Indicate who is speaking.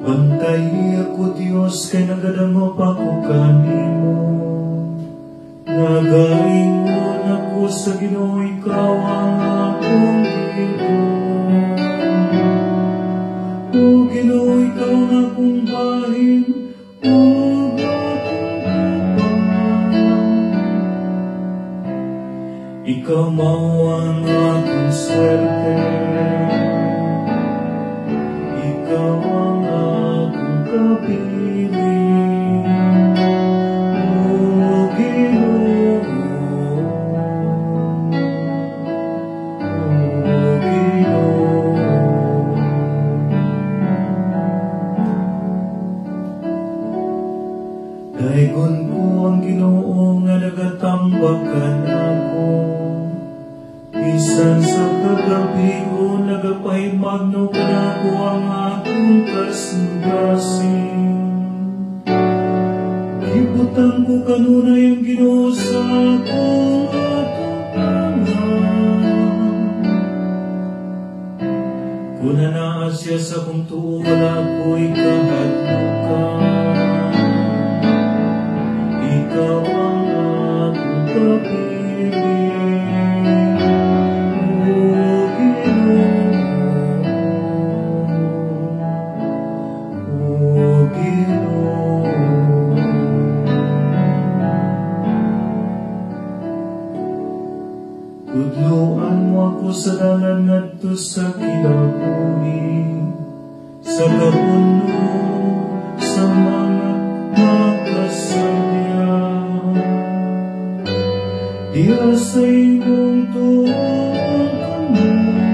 Speaker 1: Bantay ako Diyos kay nagadamo pa ko kanimo. Nagaingon ako sa Ginoo, ikaw ang akong Ginoo. O Ginoo, ikaw ang akong bahin, o ikaw mao ang akong swerte. Ikaw ang akong kapiling, O Ginoo, O Ginoo. Daigon ko ang Ginoo nga nagatambakan ako. Bisan sa kagabi o nagapahimagno ka na ko ang akong kasing-kasing. Kibutan ko kanunay ang Ginoo sa akong atubangan. Kung nanaa siya sa kong tuo, wala ko'y kahadlukan. Ikaw ang akong kapiling, Tudloan mo ako sa dalan ngadto sa kinabuhi, sa kapuno, sa mga makasadya. Diya sa imong tuon kami,